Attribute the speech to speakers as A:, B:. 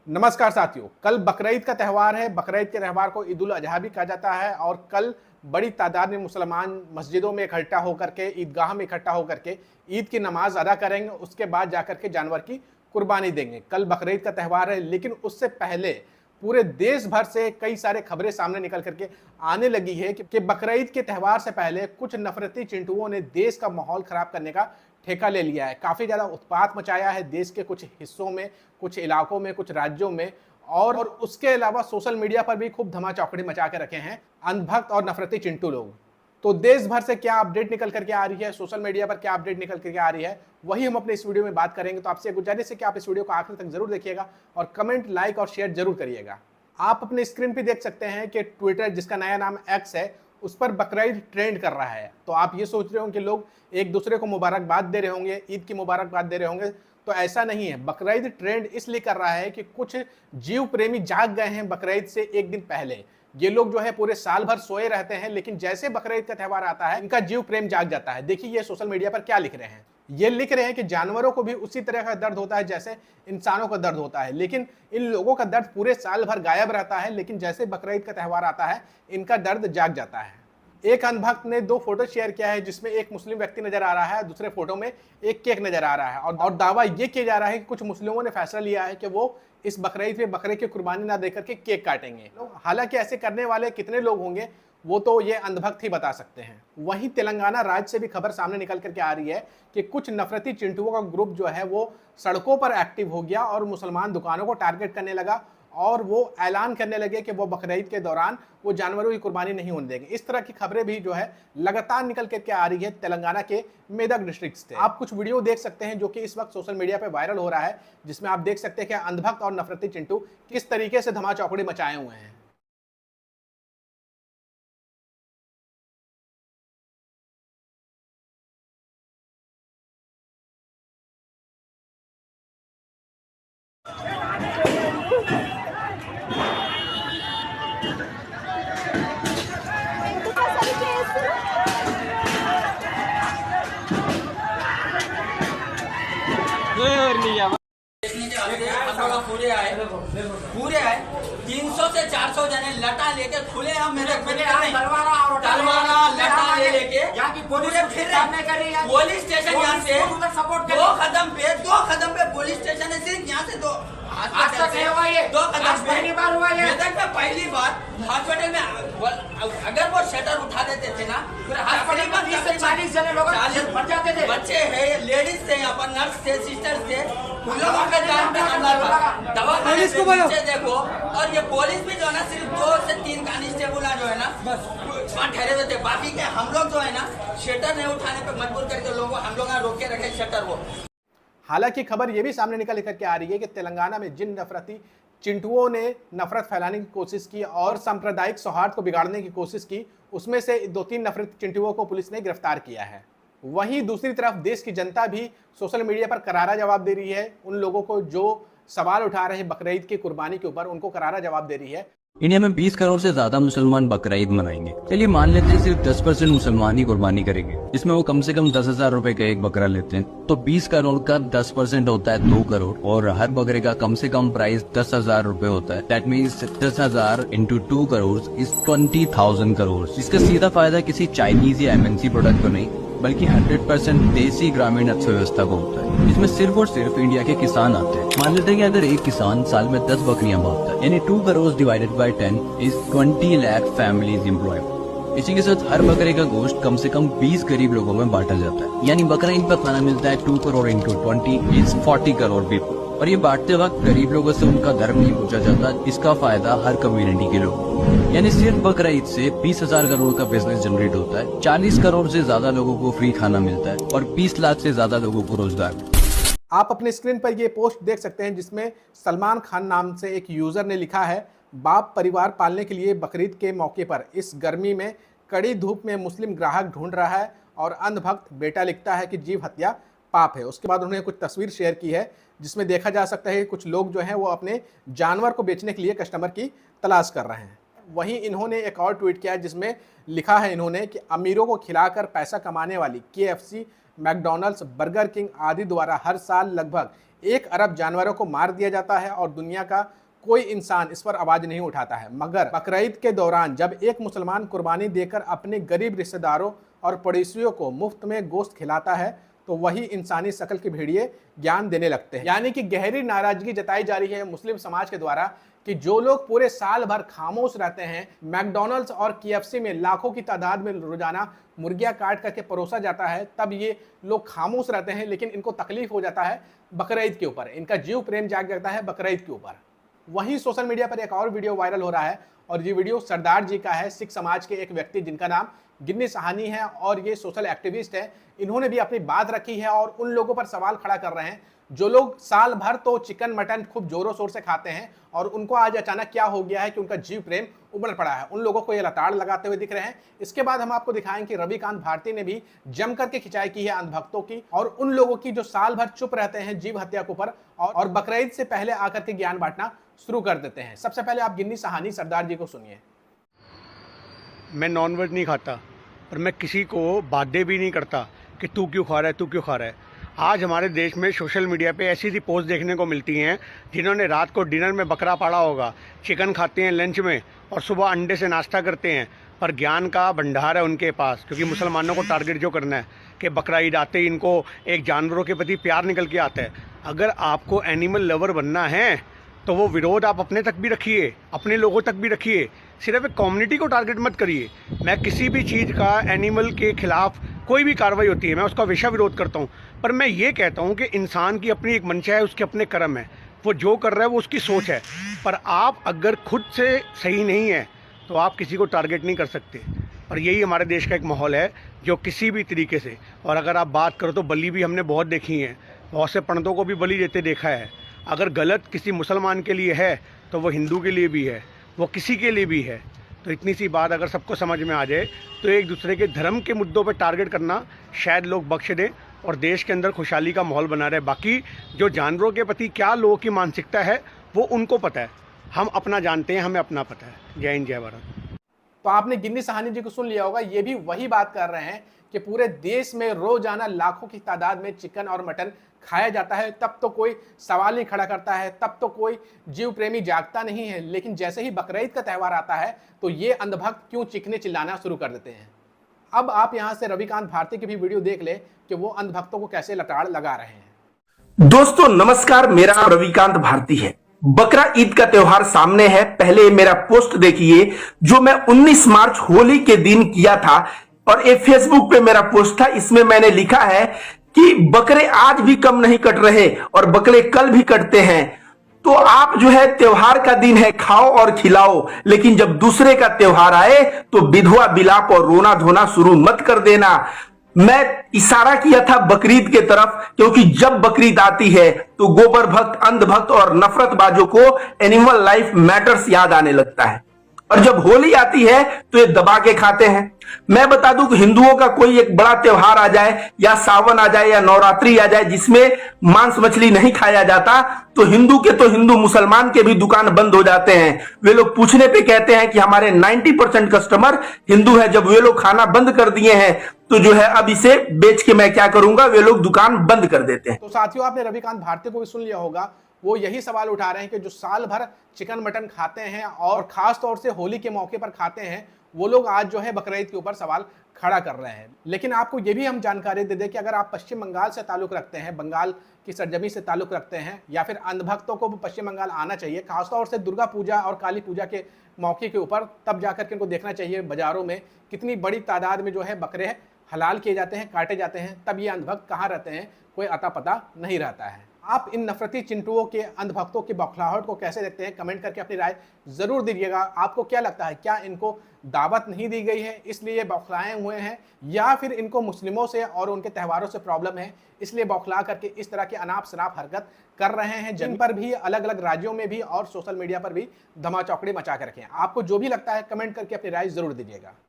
A: नमस्कार साथियों, कल बकरीद का त्यौहार है। बकरीद के त्यौहार को ईद उल अजहा भी कहा जाता है और कल बड़ी तादाद में मुसलमान मस्जिदों में इकट्ठा होकर के, ईदगाह में इकट्ठा होकर के ईद की नमाज अदा करेंगे। उसके बाद जाकर के जानवर की कुर्बानी देंगे। कल बकरीद का त्यौहार है, लेकिन उससे पहले पूरे देश भर से कई सारे खबरें सामने निकल करके आने लगी है कि बकरीद के त्यौहार से पहले कुछ नफरती चिंटुओं ने देश का माहौल खराब करने का ठेका ले लिया है। काफ़ी ज़्यादा उत्पात मचाया है देश के कुछ हिस्सों में, कुछ इलाकों में, कुछ राज्यों में, और उसके अलावा सोशल मीडिया पर भी खूब धमाचौकड़ी मचा के रखे हैं अंधभक्त और नफरती चिंटू लोग। तो देश भर से क्या अपडेट निकल करके आ रही है, सोशल मीडिया पर क्या अपडेट निकल करके आ रही है, वही हम अपने इस वीडियो में बात करेंगे। तो आपसे गुजारिश है कि आप इस वीडियो को आखिर तक जरूर देखिएगा और कमेंट, लाइक और शेयर जरूर करिएगा। आप अपने स्क्रीन पे देख सकते हैं कि ट्विटर, जिसका नया नाम एक्स है, उस पर बकरीद ट्रेंड कर रहा है। तो आप ये सोच रहे होंगे कि लोग एक दूसरे को मुबारकबाद दे रहे होंगे, ईद की मुबारकबाद दे रहे होंगे, तो ऐसा नहीं है। बकरीद ट्रेंड इसलिए कर रहा है कि कुछ जीव प्रेमी जाग गए हैं बकरीद से एक दिन पहले। ये लोग जो है पूरे साल भर सोए रहते हैं, लेकिन जैसे बकरीद का त्यौहार आता है इनका जीव प्रेम जाग जाता है। देखिए ये सोशल मीडिया पर क्या लिख रहे हैं। ये लिख रहे हैं कि जानवरों को भी उसी तरह का दर्द होता है जैसे इंसानों का दर्द होता है, लेकिन इन लोगों का दर्द पूरे साल भर गायब रहता है, लेकिन जैसे बकरीद का त्यौहार आता है इनका दर्द जाग जाता है। एक अंधभक्त ने 2 फोटो शेयर किया है, जिसमें एक मुस्लिम व्यक्ति नजर आ रहा है, दूसरे फोटो में एक केक नजर आ रहा है, और दावा ये किया जा रहा है कि कुछ मुस्लिमों ने फैसला लिया है कि वो इस बकरीद में बकरे की कुर्बानी ना देकर के केक काटेंगे। हालांकि ऐसे करने वाले कितने लोग होंगे वो तो ये अंधभक्त ही बता सकते हैं। वहीं तेलंगाना राज्य से भी खबर सामने निकल करके आ रही है कि कुछ नफरती चिंटुओं का ग्रुप जो है वो सड़कों पर एक्टिव हो गया और मुसलमान दुकानों को टारगेट करने लगा, और वो ऐलान करने लगे कि वो बकरीद के दौरान वो जानवरों की कुर्बानी नहीं होने देंगे। इस तरह की खबरें भी जो है लगातार निकल करके आ रही है तेलंगाना के मेदक डिस्ट्रिक्ट से। आप कुछ वीडियो देख सकते हैं जो कि इस वक्त सोशल मीडिया पे वायरल हो रहा है, जिसमें आप देख सकते हैं कि अंधभक्त और नफरती चिंटू किस तरीके से धमाचौकड़ी मचाए हुए हैं।
B: पूरे आए 300 से 400 जने लटा लेके खुले हम मेरे तलवारा लटा लेके पूरे फिर पुलिस स्टेशन यहाँ से 2 कदम पे पुलिस स्टेशन है, सिर्फ यहाँ से 2 कदम पे पहली बार हॉस्पिटल में अगर वो शटर उठा देते थे ना, फिर हॉस्पिटल में 30 से 40 जने लोग मर जाते थे। बच्चे है, लेडीज थे, अपन नर्स थे, सिस्टर्स थे, उन लोगों के जान पे हमला था। दवा पुलिस को देखो, और ये पुलिस भी जो है ना सिर्फ 2 से 3 कांस्टेबल जो है ना बस वहाँ ठहरे हुए थे। बाकी के हम लोग जो है ना शटर नहीं उठाने पे मजबूर करके लोगों हम लोग रोक के रखे शटर वो।
A: हालांकि खबर यह भी सामने निकल करके आ रही है कि तेलंगाना में जिन नफरती चिंटुओं ने नफरत फैलाने की कोशिश की और सांप्रदायिक सौहार्द को बिगाड़ने की कोशिश की, उसमें से 2-3 नफरती चिंटुओं को पुलिस ने गिरफ्तार किया है। वहीं दूसरी तरफ देश की जनता भी सोशल मीडिया पर करारा जवाब दे रही है। उन लोगों को जो सवाल उठा रहे हैं बकरीद की कुर्बानी के ऊपर, उनको करारा जवाब दे रही है।
C: इंडिया में 20 करोड़ से ज्यादा मुसलमान बकरीद मनाएंगे। चलिए मान लेते हैं सिर्फ 10% मुसलमान ही कुर्बानी करेंगे, जिसमें वो कम से कम 10,000 रुपए का एक बकरा लेते हैं। तो 20 करोड़ का 10% होता है 2 करोड़, और हर बकरे का कम से कम प्राइस 10,000 रुपए होता है। That means 10,000 into 2 crore is 20,000 crore. इसका सीधा फायदा किसी चाइनीज या MNC प्रोडक्ट को नहीं, बल्कि 100% देसी ग्रामीण अर्थव्यवस्था को होता है, जिसमें सिर्फ और सिर्फ इंडिया के किसान आते हैं। मान लेते हैं कि अगर एक किसान साल में 10 बकरियां पालता है, यानी 2 crore divided by 10 is 20 lakh families employed. इसी के साथ हर बकरे का गोश्त कम से कम 20 गरीब लोगों में बांटा जाता है, यानी बकरा ईद पर खाना मिलता है 2 crore into 20 is 40 crore people. और ये बांटते वक्त गरीब लोगों से उनका धर्म नहीं पूछा जाता, इसका फायदा हर कम्युनिटी के लोग, यानी सिर्फ बकरा ईद से 20,000 करोड़ का बिजनेस जनरेट होता है, 40 करोड़ से ज्यादा लोगों को फ्री खाना मिलता है, और 20 लाख से ज्यादा लोगों को रोजगार।
A: आप अपने स्क्रीन पर ये पोस्ट देख सकते हैं, जिसमें सलमान खान नाम से एक यूजर ने लिखा है, बाप परिवार पालने के लिए बकरीद के मौके पर इस गर्मी में कड़ी धूप में मुस्लिम ग्राहक ढूंढ रहा है, और अंधभक्त बेटा लिखता है कि जीव हत्या पाप है। उसके बाद उन्होंने कुछ तस्वीर शेयर की है, जिसमें देखा जा सकता है कि कुछ लोग जो हैं वो अपने जानवर को बेचने के लिए कस्टमर की तलाश कर रहे हैं। वहीं इन्होंने एक और ट्वीट किया है, जिसमें लिखा है इन्होंने कि अमीरों को खिलाकर पैसा कमाने वाली KFC मैकडॉनल्ड्स, बर्गर किंग आदि द्वारा हर साल लगभग 1 अरब जानवरों को मार दिया जाता है और दुनिया का कोई इंसान इस पर आवाज नहीं उठाता है। मगर बकरीद के दौरान जब एक मुसलमान कुर्बानी देकर अपने गरीब रिश्तेदारों और पड़ोसियों को मुफ्त में गोश्त खिलाता है तो वही इंसानी शकल के भेड़िए ज्ञान देने लगते हैं। यानी कि गहरी नाराजगी जताई जा रही है मुस्लिम समाज के द्वारा कि जो लोग पूरे साल भर खामोश रहते हैं, मैकडॉनल्ड्स और केएफसी में लाखों की तादाद में रोजाना मुर्गियां काट करके परोसा जाता है, तब ये लोग खामोश रहते हैं, लेकिन इनको तकलीफ हो जाता है बकरीद के ऊपर, इनका जीव प्रेम जाग जाता है बकरीद के ऊपर। वहीं सोशल मीडिया पर एक और वीडियो वायरल हो रहा है और ये वीडियो सरदार जी का है, सिख समाज के एक व्यक्ति जिनका नाम गिन्नी साहनी है और ये सोशल एक्टिविस्ट है। इन्होंने भी अपनी बात रखी है और उन लोगों पर सवाल खड़ा कर रहे हैं जो लोग साल भर तो चिकन मटन खूब जोरों शोर से खाते हैं और उनको आज अचानक क्या हो गया है कि उनका जीव प्रेम उमड़ पड़ा है। उन लोगों को ये लताड़ लगाते हुए दिख रहे हैं। इसके बाद हम आपको दिखाएंगे कि रविकांत भारती ने भी जम करके खिंचाई की है अंधभक्तों की और उन लोगों की जो साल भर चुप रहते हैं जीव हत्या के ऊपर और बकरीद से पहले आकर के ज्ञान बांटना शुरू कर देते हैं। सबसे पहले आप गिन्नी साहनी सरदार जी को सुनिए।
D: मैं नॉनवेज नहीं खाता और मैं किसी को बाध्य भी नहीं करता कि तू क्यों खा रहा है, तू क्यों खा रहा है। आज हमारे देश में सोशल मीडिया पे ऐसी सी पोस्ट देखने को मिलती हैं जिन्होंने रात को डिनर में बकरा पाला होगा, चिकन खाते हैं लंच में और सुबह अंडे से नाश्ता करते हैं, पर ज्ञान का भंडार है उनके पास, क्योंकि मुसलमानों को टारगेट जो करना है कि बकरा ईद आते ही इनको एक जानवरों के प्रति प्यार निकल के आता है। अगर आपको एनिमल लवर बनना है तो वो विरोध आप अपने तक भी रखिए, अपने लोगों तक भी रखिए, सिर्फ एक कम्युनिटी को टारगेट मत करिए। मैं किसी भी चीज़ का एनिमल के खिलाफ कोई भी कार्रवाई होती है मैं उसका हमेशा विरोध करता हूँ, पर मैं ये कहता हूँ कि इंसान की अपनी एक मंशा है, उसके अपने कर्म है, वो जो कर रहा है वो उसकी सोच है। पर आप अगर खुद से सही नहीं है तो आप किसी को टारगेट नहीं कर सकते। और यही हमारे देश का एक माहौल है जो किसी भी तरीके से, और अगर आप बात करो तो बलि भी हमने बहुत देखी है, बहुत से पंडितों को भी बलि देते देखा है। अगर गलत किसी मुसलमान के लिए है तो वो हिंदू के लिए भी है, वो किसी के लिए भी है। तो इतनी सी बात अगर सबको समझ में आ जाए तो एक दूसरे के धर्म के मुद्दों पर टारगेट करना शायद लोग बख्श दें और देश के अंदर खुशहाली का माहौल बना रहे। बाकी जो जानवरों के प्रति क्या लोगों की मानसिकता है वो उनको पता है, हम अपना जानते हैं, हमें अपना पता है। जय हिंद, जय भारत।
A: तो आपने गिन्नी साहनी जी को सुन लिया होगा, ये भी वही बात कर रहे हैं कि पूरे देश में रोजाना लाखों की तादाद में चिकन और मटन खाया जाता है, तब तो कोई सवाल नहीं खड़ा करता है, तब तो कोई जीव प्रेमी जागता नहीं है। लेकिन जैसे ही बकरीद का त्यौहार आता है तो ये अंधभक्त क्यों चीखने चिल्लाना शुरू कर देते हैं। अब आप यहां से रविकांत भारती की भी वीडियो देख ले कि वो अंधभक्तों को कैसे लताड़ लगा रहे हैं।
E: दोस्तों नमस्कार, मेरा नाम रविकांत भारती है। बकरा ईद का त्योहार सामने है। पहले मेरा पोस्ट देखिए जो मैं 19 मार्च होली के दिन किया था और ये फेसबुक पे मेरा पोस्ट था। इसमें मैंने लिखा है कि बकरे आज भी कम नहीं कट रहे और बकरे कल भी कटते हैं। तो आप जो है त्योहार का दिन है, खाओ और खिलाओ, लेकिन जब दूसरे का त्योहार आए तो विधवा बिलाप और रोना धोना शुरू मत कर देना। मैं इशारा किया था बकरीद के तरफ, क्योंकि जब बकरीद आती है तो गोबर भक्त, अंध भक्त और नफरतबाजों को एनिमल लाइफ मैटर्स याद आने लगता है, और जब होली आती है तो ये दबा के खाते हैं। मैं बता दूं कि हिंदुओं का कोई एक बड़ा त्योहार आ जाए या सावन आ जाए या नवरात्रि आ जाए जिसमें मांस मछली नहीं खाया जाता, तो हिंदू के तो हिंदू, मुसलमान के भी दुकान बंद हो जाते हैं। वे लोग पूछने पे कहते हैं कि हमारे 90% कस्टमर हिंदू है। जब वे लोग खाना बंद कर दिए हैं तो जो है अब इसे बेच के मैं क्या करूंगा, वे लोग दुकान बंद कर देते हैं।
A: तो साथियों आपने रविकांत भारती को भी सुन लिया होगा, वो यही सवाल उठा रहे हैं कि जो साल भर चिकन मटन खाते हैं और खास तौर से होली के मौके पर खाते हैं, वो लोग आज जो है बकरीद के ऊपर सवाल खड़ा कर रहे हैं। लेकिन आपको ये भी हम जानकारी दे दें कि अगर आप पश्चिम बंगाल से ताल्लुक रखते हैं, बंगाल की सरजमी से ताल्लुक रखते हैं, या फिर अंधभक्तों को पश्चिम बंगाल आना चाहिए, खासतौर से दुर्गा पूजा और काली पूजा के मौके के ऊपर, तब जाकर के इनको देखना चाहिए बाजारों में कितनी बड़ी तादाद में जो है बकरे हलाल किए जाते हैं, काटे जाते हैं। तब ये अंधभक्त कहाँ रहते हैं कोई अता पता नहीं रहता है। आप इन नफरती चिंटुओं के, अंधभक्तों की बौखलाहट को कैसे देखते हैं, कमेंट करके अपनी राय जरूर दीजिएगा। आपको क्या लगता है, क्या इनको दावत नहीं दी गई है इसलिए बौखलाए हुए हैं, या फिर इनको मुस्लिमों से और उनके त्योहारों से प्रॉब्लम है इसलिए बौखला करके इस तरह की अनाप शनाप हरकत कर रहे हैं, जिन पर भी अलग अलग राज्यों में भी और सोशल मीडिया पर भी धमाचौकड़ी मचा कर रखे हैं। आपको जो भी लगता है कमेंट करके अपनी राय जरूर दीजिएगा।